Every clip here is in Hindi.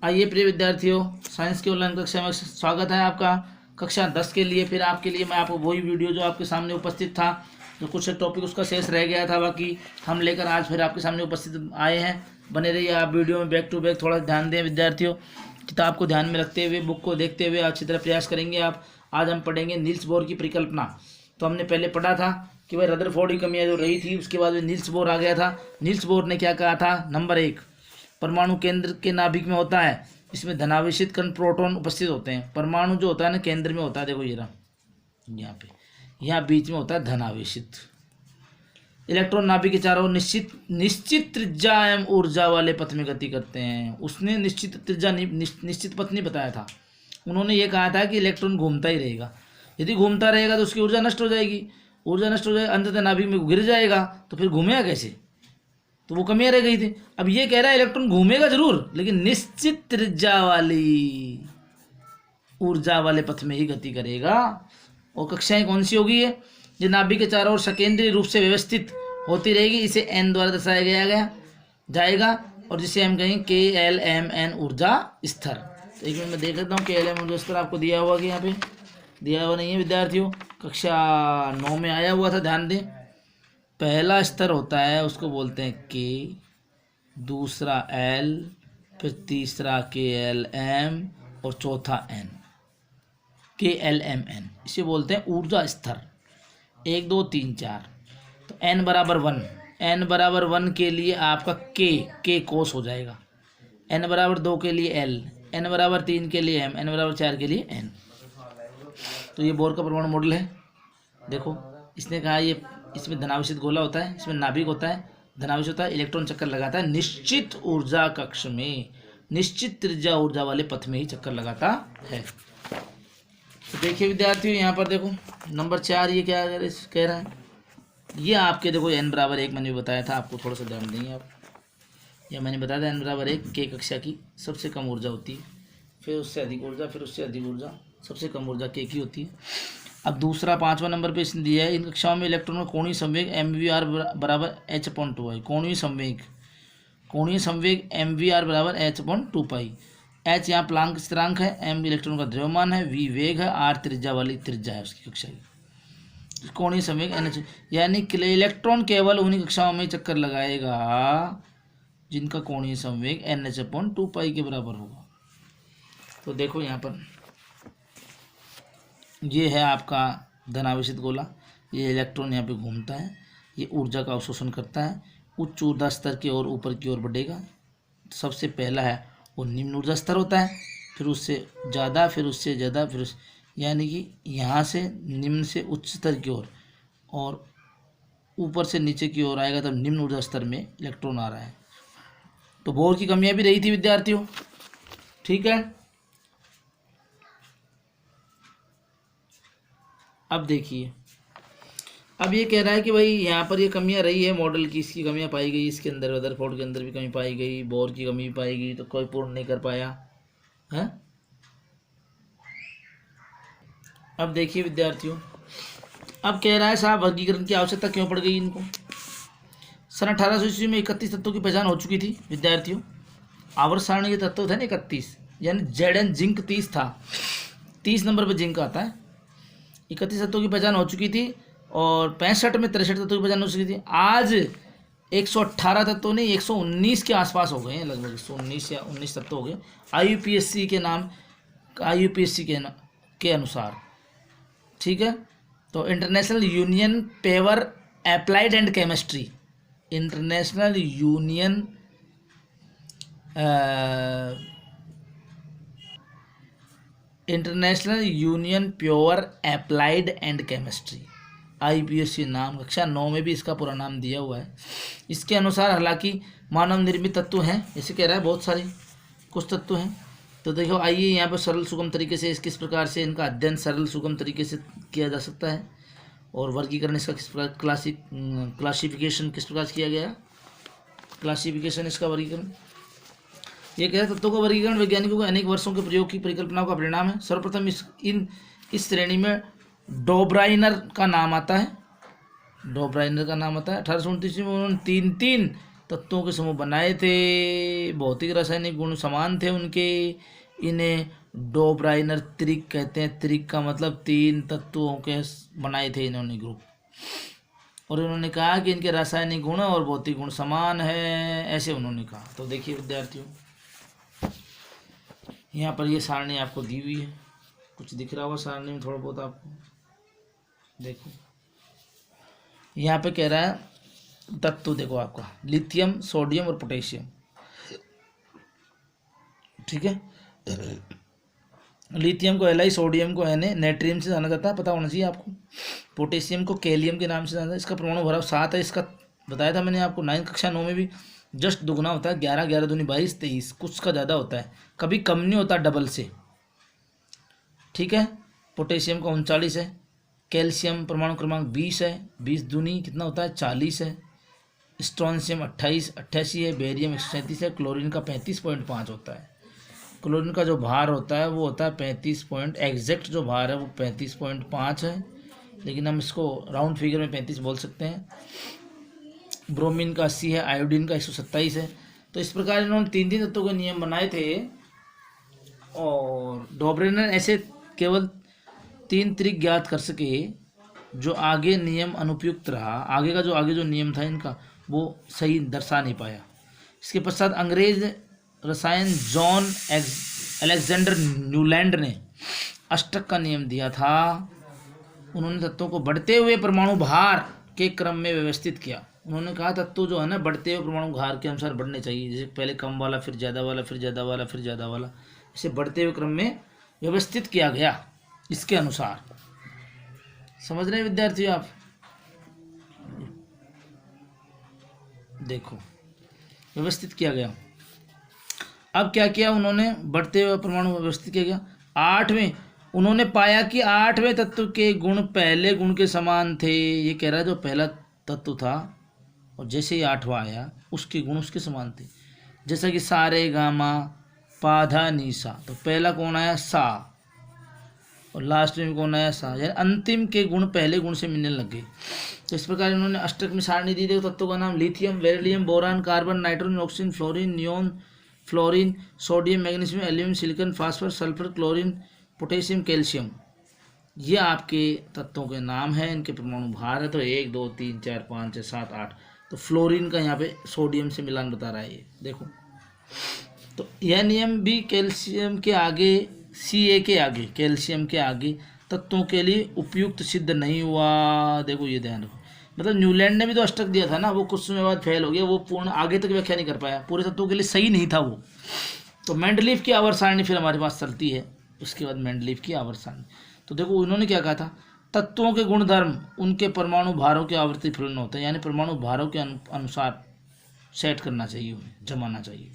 आइए प्रिय विद्यार्थियों, साइंस की ऑनलाइन कक्षा में स्वागत है आपका। कक्षा 10 के लिए फिर आपके लिए मैं आपको वही वीडियो जो आपके सामने उपस्थित था, जो कुछ एक टॉपिक उसका शेष रह गया था, बाकी हम लेकर आज फिर आपके सामने उपस्थित आए हैं। बने रहिए आप वीडियो में, बैक टू बैक थोड़ा ध्यान दें विद्यार्थियों। किताब को ध्यान में रखते हुए, बुक को देखते हुए अच्छी तरह प्रयास करेंगे आप। आज हम पढ़ेंगे नील्स बोर की परिकल्पना। तो हमने पहले पढ़ा था कि भाई रदरफोर्ड की कमियाँ जो रही थी, उसके बाद नील्स बोर आ गया था। नील्स बोर ने क्या कहा था? नंबर 1, परमाणु केंद्र के नाभिक में होता है, इसमें धनावेशित कण प्रोटॉन उपस्थित होते हैं। परमाणु जो होता है ना, केंद्र में होता है, देखो ये रहा, यहाँ पे, यहाँ बीच में होता है धनावेशित। इलेक्ट्रॉन नाभिक के चारों ओर निश्चित त्रिज्या एवं ऊर्जा वाले पथ में गति करते हैं। उसने निश्चित त्रिज्या निश्चित पथ नहीं बताया था। उन्होंने ये कहा था कि इलेक्ट्रॉन घूमता ही रहेगा। यदि घूमता रहेगा तो उसकी ऊर्जा नष्ट हो जाएगी, ऊर्जा नष्ट हो जाए अंततः नाभिक में गिर जाएगा, तो फिर घूमेगा कैसे? तो वो कमियां रह गई थी। अब ये कह रहा है इलेक्ट्रॉन घूमेगा जरूर, लेकिन निश्चित त्रिज्या वाली ऊर्जा वाले पथ में ही गति करेगा। और कक्षाएं कौन सी होगी? ये जो नाभिक के चारों ओर सकेंद्रीय रूप से व्यवस्थित होती रहेगी, इसे एन द्वारा दर्शाया गया जाएगा, और जिसे हम कहेंगे KLMN ऊर्जा स्तर। तो एक मिनट में देख लेता हूँ KLM ऊर्जा स्तर आपको दिया हुआ कि यहाँ पे दिया हुआ नहीं है विद्यार्थियों, कक्षा 9 में आया हुआ था, ध्यान दें। पहला स्तर होता है उसको बोलते हैं K, दूसरा L, फिर तीसरा KLM और चौथा N, KLMN। इसे बोलते हैं ऊर्जा स्तर। 1 2 3 4। तो N बराबर 1, N बराबर 1 के लिए आपका K कोस हो जाएगा। N बराबर 2 के लिए L, N बराबर 3 के लिए M, N बराबर 4 के लिए N। तो ये बोर का परमाणु मॉडल है। देखो इसने कहा ये इसमें धनावेशित गोला होता है, इसमें नाभिक होता है, धनावेश होता है, इलेक्ट्रॉन चक्कर लगाता है निश्चित ऊर्जा कक्ष में, निश्चित त्रिज्या ऊर्जा वाले पथ में ही चक्कर लगाता है। तो देखिए विद्यार्थियों, यहाँ पर देखो नंबर 4 ये क्या कह रहा है? ये आपके देखो n बराबर 1 मैंने बताया था आपको, थोड़ा सा ध्यान देंगे आप। यह मैंने बताया था n बराबर 1 K कक्षा की सबसे कम ऊर्जा होती है, फिर उससे अधिक ऊर्जा, फिर उससे अधिक ऊर्जा, सबसे कम ऊर्जा K की होती है। अब दूसरा 5वां नंबर पे इसने दिया है, इन कक्षाओं में इलेक्ट्रॉन का कोणीय संवेग MVR बराबर H/2 है। कोणीय संवेग MVR बराबर H/2 पाई। H यहाँ प्लांक स्थिरांक है, M इलेक्ट्रॉन का द्रव्यमान है, V वेग है, R त्रिज्या वाली त्रिज्या है उसकी कक्षा की। कोणीय संवेग NH, यानी कि इलेक्ट्रॉन केवल उन्हीं कक्षाओं में चक्कर लगाएगा जिनका कोणीय संवेग NH/2 पाई के बराबर होगा। तो देखो यहाँ पर ये है आपका धनावेशित गोला, ये इलेक्ट्रॉन यहाँ पे घूमता है, ये ऊर्जा का अवशोषण करता है, उच्च ऊर्जा स्तर की ओर ऊपर की ओर बढ़ेगा। सबसे पहला है वो निम्न ऊर्जा स्तर होता है, फिर उससे ज़्यादा, फिर उससे ज़्यादा, फिर यानी कि यहाँ से निम्न से उच्च स्तर की ओर और ऊपर से नीचे की ओर आएगा, तब निम्न ऊर्जा स्तर में इलेक्ट्रॉन आ रहा है। तो बोर की कमियाँ भी रही थी विद्यार्थियों, ठीक है। अब देखिए, अब ये कह रहा है कि भाई यहाँ पर ये कमियां रही है मॉडल की, इसकी कमियां पाई गई, इसके अंदर रदरफोर्ड के अंदर भी कमी पाई गई, बोर की कमी पाई गई, तो कोई पूर्ण नहीं कर पाया है। अब देखिए विद्यार्थियों, अब कह रहा है साहब वर्गीकरण की आवश्यकता क्यों पड़ गई इनको? सन 1800 ईस्वी में 31 तत्वों की पहचान हो चुकी थी विद्यार्थियों। आवर्त सारणी के तत्व थे ना 31, यानी Zn जिंक 30 था, 30 नंबर पर जिंक आता है। 31 तत्वों की पहचान हो चुकी थी और 65 में 63 तत्वों की पहचान हो चुकी थी। आज 118 तत्व नहीं, 119 के आसपास हो गए हैं, लगभग 119 या 19 तत्व हो गए IUPAC के नाम, IUPAC के अनुसार, ठीक है। तो international union pure applied and chemistry, international union pure applied and chemistry, IUPAC नाम, कक्षा 9 में भी इसका पूरा नाम दिया हुआ है। इसके अनुसार हालांकि मानव निर्मित तत्व हैं, जैसे कह रहा है बहुत सारे कुछ तत्व हैं। तो देखो आइए यहाँ पर सरल सुगम तरीके से किस प्रकार से इनका अध्ययन सरल सुगम तरीके से किया जा सकता है, और वर्गीकरण इसका किस प्रकार, क्लासिफिकेशन किस प्रकार से किया गया, क्लासिफिकेशन इसका वर्गीकरण। ये कह रहा है तत्वों का वर्गीकरण वैज्ञानिकों के अनेक वर्षों के प्रयोग की परिकल्पनाओं का परिणाम है। सर्वप्रथम इस श्रेणी में डोब्राइनर का नाम आता है, 1829 में उन्होंने 3 तत्वों के समूह बनाए थे। भौतिक रासायनिक गुण समान थे उनके। इन्हें डोब्राइनर त्रिक कहते हैं। त्रिक का मतलब 3 तत्वों के बनाए थे इन्होंने ग्रुप। और उन्होंने कहा कि इनके रासायनिक गुण और भौतिक गुण समान है, ऐसे उन्होंने कहा। तो देखिए विद्यार्थियों, यहाँ पर ये सारणी आपको दी हुई है, कुछ दिख रहा होगा सारणी में थोड़ा बहुत आपको। देखो यहाँ पे कह रहा है तत्व, देखो आपका लिथियम, सोडियम और पोटेशियम, ठीक है। लिथियम को Li, सोडियम को Na, नेट्रियम से जाना जाता है, पता होना चाहिए आपको। पोटेशियम को कैलियम के नाम से जाना जाता है। इसका परमाणु भराव 7 है। इसका बताया था मैंने आपको 9 कक्षा 9 में भी, जस्ट दुगना होता है। 11 11 दूनी 22 23, कुछ का ज़्यादा होता है, कभी कम नहीं होता डबल से, ठीक है। पोटेशियम का 39 है। कैल्शियम परमाणु क्रमांक 20 है। 20 दूनी कितना होता है 40 है। स्ट्रोंशियम 88 है। बेरियम 137 है। क्लोरीन का 35.5 होता है। क्लोरीन का जो भार होता है वो होता है 35 पॉइंट, एग्जैक्ट जो भार है वो 35.5 है, लेकिन हम इसको राउंड फिगर में 35 बोल सकते हैं। ब्रोमीन का 80 है। आयोडीन का 127 है। तो इस प्रकार इन्होंने 3 तत्वों के नियम बनाए थे। और डोब्रेनर ऐसे केवल 3 त्रिक ज्ञात कर सके, जो आगे नियम अनुपयुक्त रहा। आगे जो नियम था इनका वो सही दर्शा नहीं पाया। इसके पश्चात अंग्रेज रसायन जॉन अलेक्जेंडर न्यूलैंड ने अष्टक का नियम दिया था। उन्होंने तत्वों को बढ़ते हुए परमाणु भार के क्रम में व्यवस्थित किया। उन्होंने कहा तत्व जो है ना बढ़ते हुए परमाणु भार के अनुसार बढ़ने चाहिए, जैसे पहले कम वाला, फिर ज़्यादा वाला, फिर ज़्यादा वाला, फिर ज़्यादा वाला, इसे बढ़ते हुए क्रम में व्यवस्थित किया गया इसके अनुसार। समझ रहे हैं विद्यार्थियों आप? देखो व्यवस्थित किया गया। अब क्या किया उन्होंने, बढ़ते हुए परमाणु व्यवस्थित किया गया। 8वें उन्होंने पाया कि 8वें तत्व के गुण पहले गुण के समान थे। ये कह रहा है जो पहला तत्व था और जैसे ही 8वां आया उसके गुण उसके समान थे। जैसा कि सारे गामा पाधा नीसा, तो पहला कौन आया सा और लास्ट में कौन आया सा, यानी अंतिम के गुण पहले गुण से मिलने लग गए। तो इस प्रकार इन्होंने अष्टक में सारणी दी। देखो तत्वों का नाम lithium, beryllium, boron, carbon, nitrogen, oxygen, fluorine, neon, fluorine, sodium, magnesium, aluminium, silicon, phosphor, sulphur, chlorine, potassium, calcium, ये आपके तत्वों के नाम हैं। इनके परमाणु भार है तो 1 2 3 4 5 6 7 8। तो फ्लोरीन का यहाँ पे सोडियम से मिलान बता रहा है ये, देखो। तो यह नियम भी कैल्शियम के आगे, Ca के आगे, कैल्शियम के आगे तत्वों के लिए उपयुक्त सिद्ध नहीं हुआ। देखो ये ध्यान रखो, मतलब न्यूलैंड ने भी तो अष्टक दिया था ना, वो कुछ समय बाद फेल हो गया, वो पूर्ण आगे तक व्याख्या नहीं कर पाया, पूरे तत्वों के लिए सही नहीं था वो। तो मेंडलीफ की आवर्त सारणी फिर हमारे पास चलती है। उसके बाद मेंडलीफ की आवर्त सारणी, तो देखो उन्होंने क्या कहा था, तत्वों के गुणधर्म उनके परमाणु भारों के आवर्ती फलन होते हैं, यानी परमाणु भारों के अनुसार सेट करना चाहिए, उन्हें जमाना चाहिए।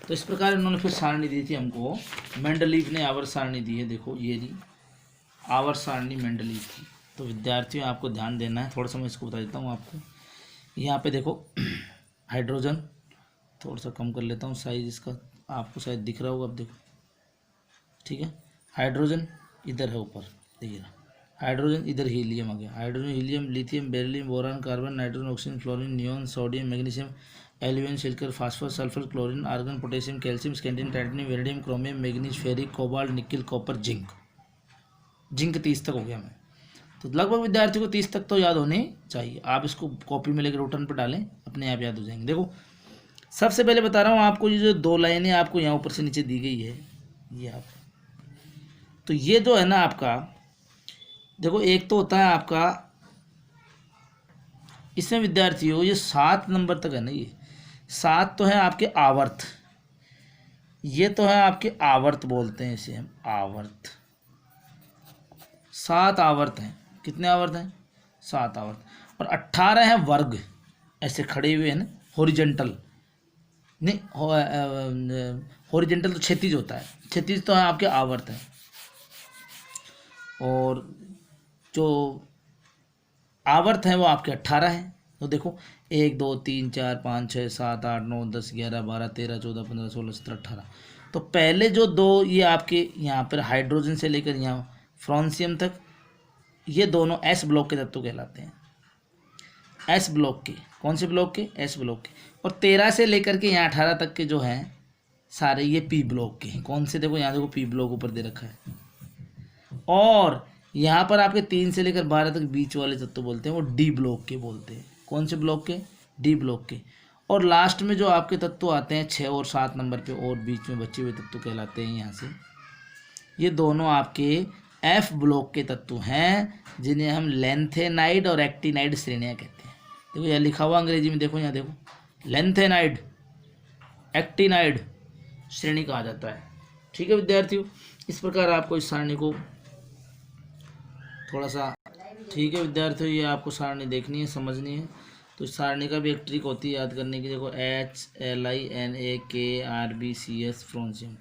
तो इस प्रकार इन्होंने फिर सारणी दी थी हमको, मेंडलीफ ने आवर्त सारणी दी है। देखो ये दी आवर्त सारणी मेंडलीफ की। तो विद्यार्थियों आपको ध्यान देना है, थोड़ा सा मैं इसको बता देता हूँ आपको। यहाँ पे देखो हाइड्रोजन, थोड़ा सा कम कर लेता हूँ साइज इसका, आपको शायद दिख रहा होगा, अब देखो ठीक है। हाइड्रोजन इधर है ऊपर, देखिए हाइड्रोजन, इधर हीलियम आ गया। Hydrogen, helium, lithium, beryllium, boron, carbon, nitrogen, oxygen, fluorine, neon, sodium, magnesium, aluminium, silicon, phosphorus, sulphur, chlorine, argon, potassium, calcium, scandium, titanium, vanadium, chromium, manganese, ferric, cobalt, nickel, copper, zinc. Zinc 30 तक हो गया मैं। तो लगभग विद्यार्थियों को 30 तक तो याद होने चाहिए। आप इसको कॉपी में लेकर रोटन पर डालें, अपने आप याद हो जाएंगे। देखो सबसे पहले बता रहा हूँ आपको, ये जो 2 लाइनें आपको यहाँ ऊपर से नीचे दी गई है, ये आप, तो ये जो है ना आपका, देखो एक तो होता है आपका, इसमें विद्यार्थियों ये 7 नंबर तक है ना, ये 7 तो है आपके आवर्त, ये तो है आपके आवर्त बोलते हैं इसे हम, आवर्त। 7 आवर्त हैं। कितने आवर्त हैं? 7 आवर्त। और 18 हैं वर्ग, ऐसे खड़े हुए हैं ना, हॉरिजेंटल नहीं, हॉरिजेंटल तो क्षैतिज होता है, क्षैतिज तो है आपके आवर्त हैं। और जो आवर्त हैं वो आपके 18 हैं। तो देखो 1 2 3 4 5 6 7 8 9 10 11 12 13 14 15 16 17 18। तो पहले जो 2 ये आपके यहाँ पर हाइड्रोजन से लेकर यहाँ फ्रांसियम तक, ये दोनों एस ब्लॉक के तत्व कहलाते हैं। एस ब्लॉक के। कौन से ब्लॉक के? एस ब्लॉक के। और 13 से लेकर के यहाँ 18 तक के जो हैं सारे ये पी ब्लॉक के हैं। कौन से? देखो यहाँ देखो पी ब्लॉक ऊपर दे रखा है। और यहाँ पर आपके 3 से लेकर 12 तक बीच वाले तत्व बोलते हैं वो डी ब्लॉक के बोलते हैं। कौन से ब्लॉक के? डी ब्लॉक के। और लास्ट में जो आपके तत्व आते हैं 6 और 7 नंबर पे और बीच में बचे हुए तत्व कहलाते हैं यहाँ से, ये दोनों आपके एफ ब्लॉक के तत्व हैं जिन्हें हम लेंथेनाइड और एक्टिनाइड श्रेणियाँ कहते हैं। देखो यहाँ लिखा हुआ अंग्रेजी में, देखो यहाँ देखो, लेंथेनाइड एक्टिनाइड श्रेणी कहा जाता है। ठीक है विद्यार्थियों, इस प्रकार आपको इस सारणी को थोड़ा सा, ठीक है विद्यार्थियों, ये आपको सारणी देखनी है, समझनी है। तो इस सारणी का भी एक ट्रिक होती है याद करने की। देखो HLINAKRBCS फ्रोंसियम।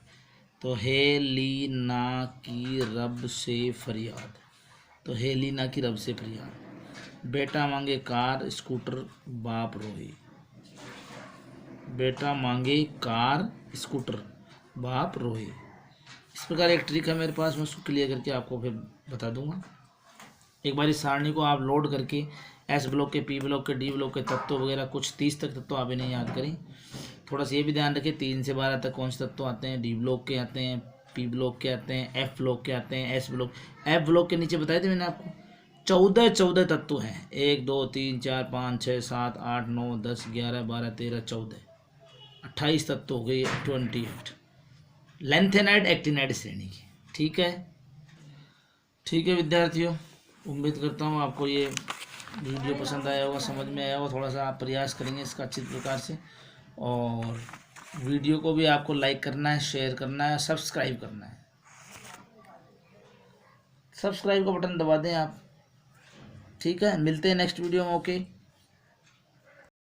तो हेलीना की रब से फरियाद, तो हेलीना की रब से फरियाद। बेटा मांगे कार स्कूटर बाप रोए, बेटा मांगे कार स्कूटर बाप रोए। इस प्रकार एक ट्रिक है मेरे पास, मैं उसको क्लियर करके आपको फिर बता दूंगा। एक बार इस सारणी को आप लोड करके एस ब्लॉक के, पी ब्लॉक के, डी ब्लॉक के तत्व वगैरह कुछ 30 तक तत्व आप इन्हें याद करें। थोड़ा सा ये भी ध्यान रखें 3 से 12 तक कौन से तत्व आते हैं, डी ब्लॉक के आते हैं, पी ब्लॉक के आते हैं, एफ ब्लॉक के आते हैं, एस ब्लॉक। एफ ब्लॉक के नीचे बताए थे मैंने आपको 14 तत्व हैं। 1 2 3 4 5 6 7 8 9 10 11 12 13 14 28 तत्व हो गए, 28 लेंथेनाइड एक्टिनाइड श्रेणी की। ठीक है, ठीक है विद्यार्थियों, उम्मीद करता हूँ आपको ये वीडियो पसंद आया होगा, समझ में आया होगा। थोड़ा सा आप प्रयास करेंगे इसका अच्छी प्रकार से, और वीडियो को भी आपको लाइक करना है, शेयर करना है, सब्सक्राइब करना है। सब्सक्राइब का बटन दबा दें आप। ठीक है, मिलते हैं नेक्स्ट वीडियो में। ओके।